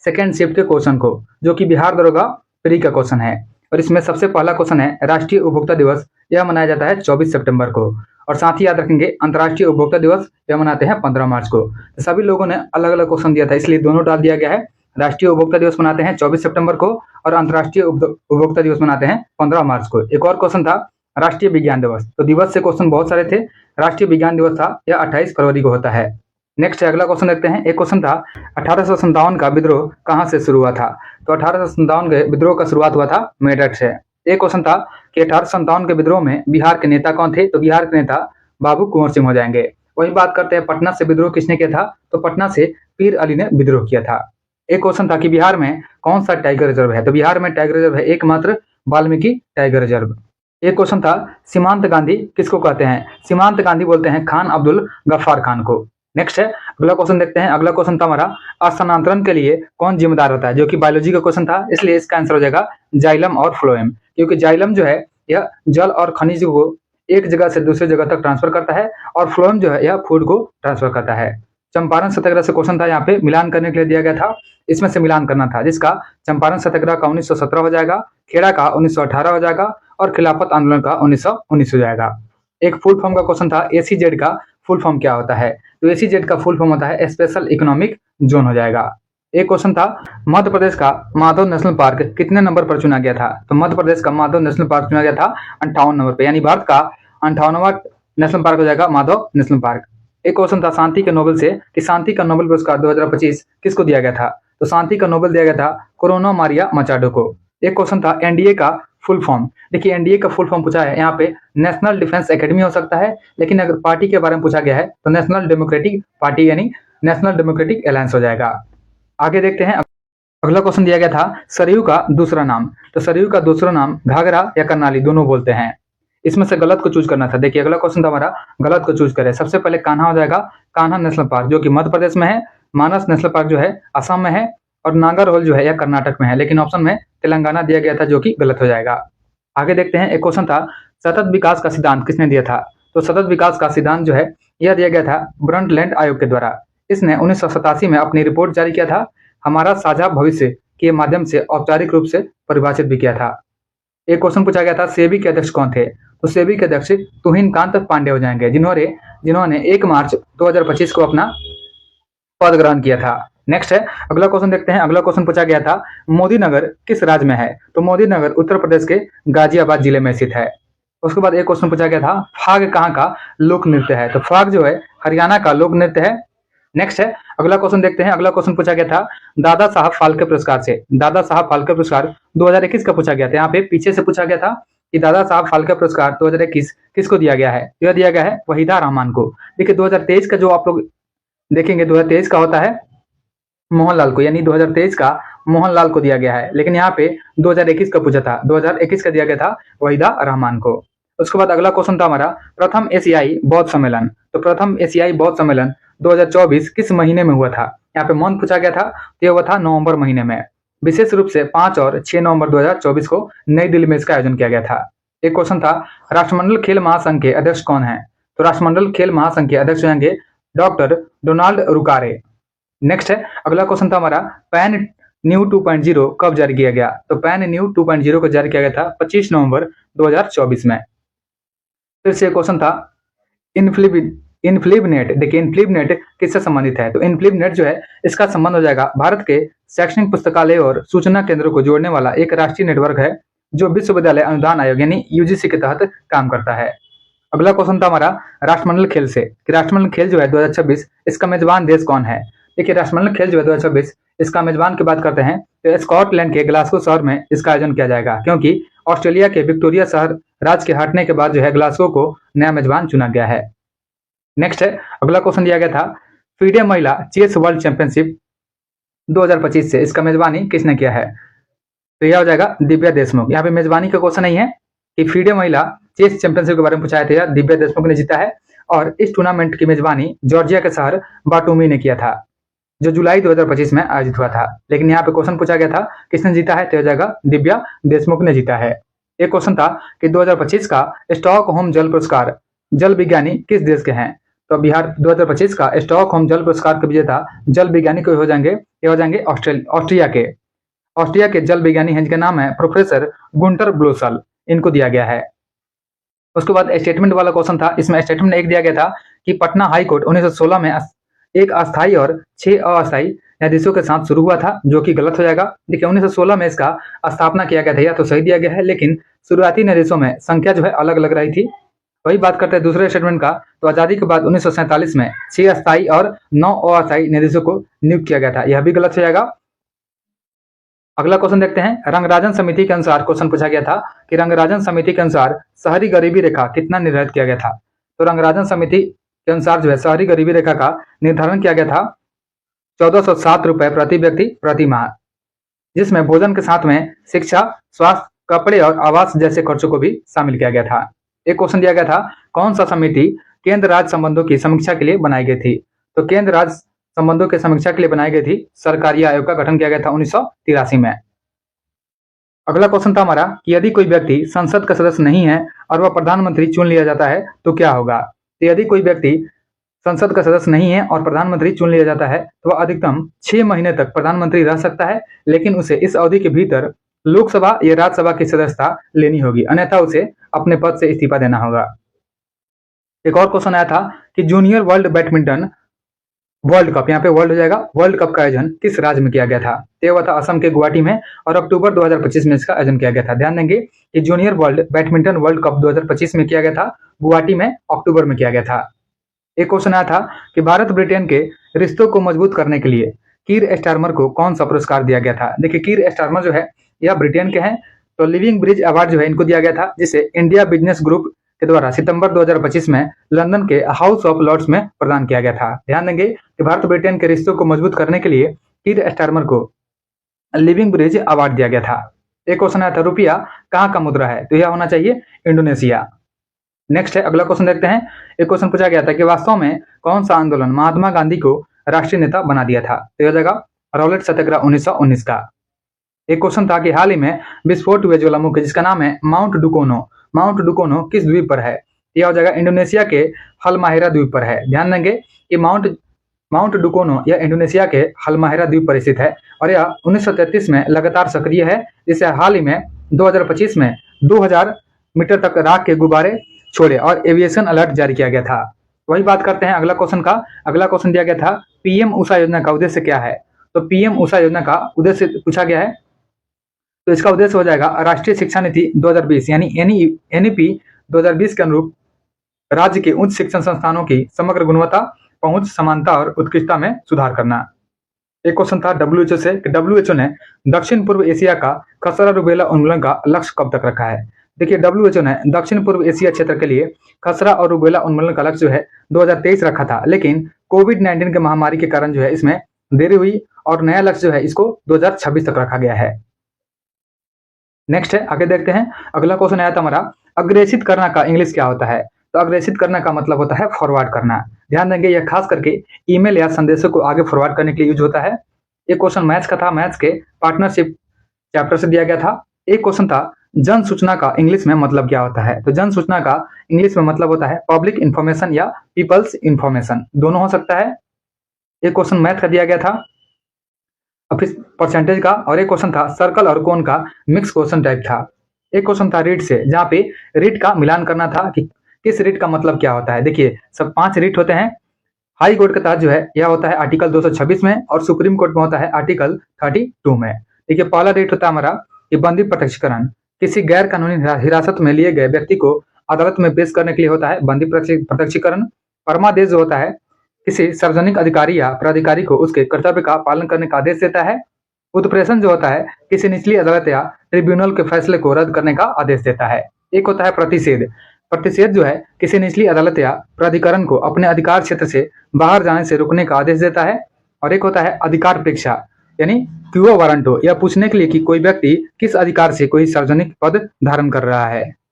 Second shift के question को, जो कि बिहार दरोगा प्री का क्वेश्चन है। और इसमें सबसे पहला क्वेश्चन है राष्ट्रीय उपभोक्ता दिवस, यह मनाया जाता है 24 सितंबर को। और साथ ही याद रखेंगे अंतर्राष्ट्रीय उपभोक्ता दिवस यह मनाते हैं 15 मार्च को। तो सभी लोगों ने अलग अलग क्वेश्चन दिया था, इसलिए दोनों डाल दिया गया है। राष्ट्रीय उपभोक्ता दिवस मनाते हैं 24 सितंबर को और अंतर्राष्ट्रीय उपभोक्ता दिवस मनाते हैं 15 मार्च को। एक और क्वेश्चन था राष्ट्रीय विज्ञान दिवस, तो दिवस से क्वेश्चन बहुत सारे थे। राष्ट्रीय विज्ञान दिवस था, यह 28 फरवरी को होता है। नेक्स्ट अगला क्वेश्चन देखते हैं। एक क्वेश्चन था 1857 का विद्रोह कहाँ से शुरू हुआ था? तो 1857 के विद्रोह का शुरुआत हुआ था मेरठ से। एक क्वेश्चन था कि 1857 के विद्रोह में बिहार के नेता कौन थे? तो बिहार के नेता बाबू कुंवर सिंह हो जाएंगे। वही बात करते हैं पटना से विद्रोह किसने किया था? तो पटना से पीर अली ने विद्रोह किया था। एक क्वेश्चन था कि बिहार में कौन सा टाइगर रिजर्व है? तो बिहार में टाइगर रिजर्व है एकमात्र वाल्मीकि टाइगर रिजर्व। एक क्वेश्चन था सीमांत गांधी किसको कहते हैं? सीमांत गांधी बोलते हैं खान अब्दुल गफ्फार खान को। नेक्स्ट है अगला क्वेश्चन देखते हैं। अगला क्वेश्चन था हमारा स्थानांतरण के लिए कौन जिम्मेदार होता है? जो कि बायोलॉजी का क्वेश्चन था, इसलिए इसका आंसर हो जाएगा जाइलम और फ्लोएम। क्योंकि जाइलम जो है यह जल और खनिज को एक जगह से दूसरी जगह तक ट्रांसफर करता है और फ्लोएम जो है यह फूड को ट्रांसफर करता है। चंपारण सत्याग्रह से क्वेश्चन था, यहाँ पे मिलान करने के लिए दिया गया था, इसमें से मिलान करना था, जिसका चंपारण सत्याग्रह का 1917 हो जाएगा, खेड़ा का 1918 हो जाएगा और खिलाफत आंदोलन का 1919 हो जाएगा। एक फुल फॉर्म का क्वेश्चन था एसीजेड का फुल फॉर्म क्या होता है? तो एसीजेड का फुल फॉर्म होता है स्पेशल इकोनॉमिक जोन हो जाएगा। एक क्वेश्चन था मध्य प्रदेश का माधव नेशनल पार्क कितने नंबर पर चुना गया था? तो मध्य प्रदेश का माधव नेशनल पार्क चुना गया था 58 नंबर पर, यानी भारत का 58वां नेशनल पार्क हो जाएगा माधव नेशनल पार्क। एक क्वेश्चन था शांति के नोबेल से कि शांति का नोबेल पुरस्कार 2025 किसको दिया गया था? तो शांति का नोबेल दिया गया था कोरोना मारिया मचाडो को। एक क्वेश्चन था एनडीए का फुल फॉर्म। देखिए एनडीए का फुल फॉर्म पूछा है, यहाँ पे नेशनल डिफेंस एकेडमी हो सकता है, लेकिन अगर पार्टी के बारे में पूछा गया है तो नेशनल डेमोक्रेटिक पार्टी यानी नेशनल डेमोक्रेटिक अलायंस हो जाएगा। आगे देखते हैं। अगला क्वेश्चन दिया गया था सरयू का दूसरा नाम। तो सरयू का दूसरा नाम घाघरा या करनाली दोनों बोलते हैं। इसमें से गलत को चूज करना था। देखिए अगला क्वेश्चन था हमारा गलत को चूज करें। सबसे पहले कान्हा हो जाएगा, कान्हा नेशनल पार्क जो कि मध्य प्रदेश में है, मानस नेशनल पार्क जो है असम में है और नागरहोल जो है यह कर्नाटक में है, लेकिन ऑप्शन में तेलंगाना दिया गया था जो कि गलत हो जाएगा। आगे देखते हैं। एक क्वेश्चन था सतत विकास का सिद्धांत किसने दिया था? तो सतत विकास का सिद्धांत जो है यह दिया गया था ब्रंटलैंड आयोग के द्वारा। इसने 1987 में अपनी रिपोर्ट जारी किया था, हमारा साझा भविष्य के माध्यम से औपचारिक रूप से परिभाषित भी किया था। एक क्वेश्चन पूछा गया था सेबी के अध्यक्ष कौन थे? तो सेबी के अध्यक्ष तुहिनकांत पांडे हो जाएंगे, जिन्होंने 1 मार्च 2025 को अपना पद ग्रहण किया था। नेक्स्ट है अगला क्वेश्चन देखते हैं। अगला क्वेश्चन पूछा गया था मोदी नगर किस राज्य में है? तो मोदी नगर उत्तर प्रदेश के गाजियाबाद जिले में स्थित है। उसके बाद एक क्वेश्चन पूछा गया था फाग कहाँ का लोक नृत्य है? तो फाग जो है हरियाणा का लोक नृत्य है। नेक्स्ट है अगला क्वेश्चन देखते हैं। अगला क्वेश्चन पूछा गया था दादा साहब फाल्के पुरस्कार से। दादा साहब फाल्के पुरस्कार 2021 का पूछा गया था। यहाँ पे पीछे से पूछा गया था कि दादा साहब फाल्के पुरस्कार 2021 किसको दिया गया है? यह दिया गया है वहीदा रहमान को। देखिए 2023 का जो आप लोग देखेंगे 2023 का होता है मोहनलाल को, यानी 2023 का मोहनलाल को दिया गया है, लेकिन यहाँ पे 2021 का पूछा था, 2021 का दिया गया था वहीदा रहमान को। उसके बाद अगला क्वेश्चन था हमारा प्रथम एशियाई बौद्ध सम्मेलन। तो प्रथम एशियाई बौद्ध सम्मेलन 2024 किस महीने में हुआ था? यहाँ पे मंथ पूछा गया था, तो यह हुआ था नवंबर महीने में। विशेष रूप से 5 और 6 नवंबर 2024 को नई दिल्ली में इसका आयोजन किया गया था। एक क्वेश्चन था राष्ट्रमंडल खेल महासंघ के अध्यक्ष कौन है? तो राष्ट्रमंडल खेल महासंघ के अध्यक्ष होंगे डॉक्टर डोनाल्ड रुकारे। नेक्स्ट है अगला क्वेश्चन था हमारा पैन न्यू 2.0 कब जारी किया गया? तो पैन न्यू 2.0 को जारी किया गया था 25 नवंबर 2024 में। फिर से क्वेश्चन था इनफ्लिबनेट। देखिए इनफ्लिबनेट किससे संबंधित है? तो इनफ्लिबनेट जो है इसका संबंध हो जाएगा भारत के शैक्षणिक पुस्तकालय और सूचना केंद्रों को जोड़ने वाला एक राष्ट्रीय नेटवर्क है जो विश्वविद्यालय अनुदान आयोग यानी यूजीसी के तहत काम करता है। अगला क्वेश्चन था हमारा राष्ट्रमंडल खेल से कि राष्ट्रमंडल खेल जो है 2026 इसका मेजबान देश कौन है? देखिए राष्ट्रमंडल खेल जो है 2026 इसका मेजबान की बात करते हैं तो स्कॉटलैंड के ग्लासगो शहर में इसका आयोजन किया जाएगा, क्योंकि ऑस्ट्रेलिया के विक्टोरिया शहर राज्य के हटने के बाद जो है ग्लासगो को नया मेजबान चुना गया है। नेक्स्ट है अगला क्वेश्चन दिया गया था फीडे महिला चेस वर्ल्ड चैंपियनशिप 2025 से इसका मेजबानी किसने किया है? तो यह हो जाएगा दिव्या देशमुख। यहाँ पे मेजबानी का क्वेश्चन नहीं है कि फीडे महिला चेस चैंपियनशिप के बारे में पूछा था, दिव्या देशमुख ने जीता है और इस टूर्नामेंट की मेजबानी जॉर्जिया के शहर बाटूमी ने किया था जो जुलाई 2025 में आयोजित हुआ था। लेकिन यहाँ पे क्वेश्चन पूछा गया था किसने जीता है? तो हो जाएगा दिव्या देशमुख ने जीता है। एक क्वेश्चन था कि 2025 का स्टॉकहोम जल पुरस्कार जल विज्ञानी किस देश के हैं? तो तो बिहार 2025 का स्टॉकहोम जल पुरस्कार के विजेता जल वैज्ञानिक हो जाएंगे, ये हो जाएंगे ऑस्ट्रिया के जल वैज्ञानिक हैं, जिनका नाम है प्रोफेसर गुंटर ब्लोसल, इनको दिया गया है। उसके बाद स्टेटमेंट वाला क्वेश्चन था, इसमें स्टेटमेंट एक दिया गया था कि पटना हाई कोर्ट 1916 में एक अस्थायी और 6 अस्थायी न्यायाधीशों के साथ शुरू हुआ था, जो कि गलत हो जाएगा। देखिए 1916 में इसका स्थापना किया गया था, या तो सही दिया गया है, लेकिन शुरुआती न्यायाधीशों में संख्या जो है अलग अलग रही थी। वही बात करते हैं दूसरे स्टेटमेंट का, तो आजादी के बाद 1947 में 6 अस्थायी और 9 अस्थायी न्यायाधीशों को नियुक्त किया गया था, यह भी गलत हो जाएगा। अगला क्वेश्चन देखते हैं। रंगराजन समिति के अनुसार क्वेश्चन पूछा गया था कि रंगराजन समिति के अनुसार शहरी गरीबी रेखा कितना निर्धारित किया गया था। तो रंगराजन समिति के अनुसार जो है शहरी गरीबी रेखा का निर्धारण किया गया था 1407 रुपए प्रति व्यक्ति प्रति माह, जिसमें भोजन के साथ में शिक्षा, स्वास्थ्य, कपड़े और आवास जैसे खर्चों को भी शामिल किया गया था। एक क्वेश्चन दिया गया था, कौन सा समिति केंद्र राज्य संबंधों की समीक्षा के लिए बनाई गई थी। तो केंद्र राज्य संबंधों की समीक्षा के लिए बनाई गई थी सरकारी आयोग का गठन किया गया था 1983 में। अगला क्वेश्चन था हमारा कि यदि कोई व्यक्ति संसद का सदस्य नहीं है और वह प्रधानमंत्री चुन लिया जाता है तो क्या होगा। तो यदि कोई व्यक्ति संसद का सदस्य नहीं है और प्रधानमंत्री चुन लिया जाता है तो वह अधिकतम 6 महीने तक प्रधानमंत्री रह सकता है, लेकिन उसे इस अवधि के भीतर लोकसभा या राज्यसभा की सदस्यता लेनी होगी, अन्यथा उसे अपने पद से इस्तीफा देना होगा। एक और क्वेश्चन आया था कि junior world badminton world cup, यहाँ पे वर्ल्ड हो जाएगा, वर्ल्ड कप का आयोजन किस राज्य में किया गया था। तो हुआ था असम के गुवाहाटी में और अक्टूबर 2025 में इसका आयोजन किया गया था। ध्यान देंगे कि junior world badminton world cup 2025 में किया गया था, गुवाहाटी में अक्टूबर में किया गया था। एक क्वेश्चन आया था कि भारत ब्रिटेन के रिश्तों को मजबूत करने के लिए कीर स्टारमर को कौन सा पुरस्कार दिया गया था। देखिए कीर स्टारमर जो है यह ब्रिटेन के हैं, तो लिविंग ब्रिज अवार्ड जो है इनको दिया गया था, जिसे इंडिया बिजनेस ग्रुप के द्वारा सितंबर 2025 में लंदन के हाउस ऑफ लॉर्ड्स में प्रदान किया गया था। ध्यान देंगे कि भारत ब्रिटेन के रिश्तों को मजबूत करने के लिए कीर स्टारमर को लिविंग ब्रिज अवार्ड दिया गया था। एक क्वेश्चन आया था, रुपया कहाँ का मुद्रा है। तो यह होना चाहिए इंडोनेशिया। नेक्स्ट है, अगला क्वेश्चन देखते हैं। एक क्वेश्चन पूछा गया था कि वास्तव में कौन सा आंदोलन महात्मा गांधी को राष्ट्रीय नेता बना दिया था। तो यह हो जाएगा रॉलेट सत्याग्रह 1919 का। एक क्वेश्चन था कि हाल ही में विस्फोट हुए ज्वालामुखी जिसका नाम है माउंट डुकोनो किस द्वीप पर है। यह हो जाएगा इंडोनेशिया के हलमाहेरा द्वीप पर है। ध्यान देंगे कि माउंट डुकोनो यह इंडोनेशिया के हलमाहेरा द्वीप पर स्थित है और यह 1933 में लगातार सक्रिय है, जिसे हाल ही में 2025 में 2000 मीटर तक राख के गुब्बारे छोड़े और एविएशन अलर्ट जारी किया गया था। वही बात करते हैं अगला क्वेश्चन का। अगला क्वेश्चन दिया गया था पीएम उषा योजना का उद्देश्य क्या है। तो पीएम उषा योजना का उद्देश्य पूछा गया है, तो इसका उद्देश्य हो जाएगा राष्ट्रीय शिक्षा नीति 2020 यानी एनईपी 2020 के अनुरूप राज्य के उच्च शिक्षण संस्थानों की समग्र गुणवत्ता, पहुंच, समानता और उत्कृष्टता में सुधार करना। एक क्वेश्चन था डब्ल्यूएचओ से कि डब्ल्यूएचओ ने दक्षिण पूर्व एशिया का खसरा रूबेला उन्मूलन का लक्ष्य कब तक रखा है। देखिए डब्ल्यूएचओ ने दक्षिण पूर्व एशिया क्षेत्र के लिए खसरा और रूबेला उन्मूलन का लक्ष्य जो है 2023 रखा था, लेकिन कोविड-19 के महामारी के कारण जो है इसमें देरी हुई और नया लक्ष्य जो है इसको 2026 तक रखा गया है। नेक्स्ट है, आगे देखते हैं। अगला क्वेश्चन आया था हमारा, अग्रेषित करना का इंग्लिश क्या होता है। तो अग्रेषित करना का मतलब होता है फॉरवर्ड करना। ध्यान देंगे यह खास करके ईमेल या संदेशों को आगे फॉरवर्ड करने के लिए यूज होता है। एक क्वेश्चन मैथ्स का था, मैथ्स के पार्टनरशिप चैप्टर से दिया गया था। एक क्वेश्चन था जन सूचना का इंग्लिश में मतलब क्या होता है। तो जन सूचना का इंग्लिश में मतलब होता है पब्लिक इंफॉर्मेशन या पीपल्स इंफॉर्मेशन, दोनों हो सकता है। एक क्वेश्चन मैथ का दिया गया था परसेंटेज का, और एक क्वेश्चन था सर्कल और कोन का मिक्स क्वेश्चन टाइप था। एक क्वेश्चन था रीट से, जहाँ पे रीट का मिलान करना था कि किस रीट का मतलब क्या होता है। देखिए सब 5 रीट होते हैं। हाई कोर्ट के तहत जो है यह होता है आर्टिकल 226 में और सुप्रीम कोर्ट में होता है आर्टिकल 32 में। देखिए पहला रीट होता है हमारा कि बंदी प्रत्यक्षीकरण, किसी गैर कानूनी हिरासत में लिए गए व्यक्ति को अदालत में पेश करने के लिए होता है बंदी प्रत्यक्षीकरण। परमादेश जो होता है किसी सार्वजनिक अधिकारी या प्राधिकारी को उसके कर्तव्य का पालन करने का आदेश देता है। उत्प्रेषण जो होता है किसी निचली अदालत या ट्रिब्यूनल के फैसले को रद्द करने का आदेश देता है। एक होता है प्रतिषेध। प्रतिषेध जो है किसी निचली अदालत या प्राधिकरण को अपने अधिकार क्षेत्र से बाहर जाने से रोकने का आदेश देता है। और एक होता है अधिकार परीक्षा, यानी क्यो वारंटो, यह पूछने के लिए कि कोई व्यक्ति किस अधिकार से कोई सार्वजनिक पद धारण कर रहा है।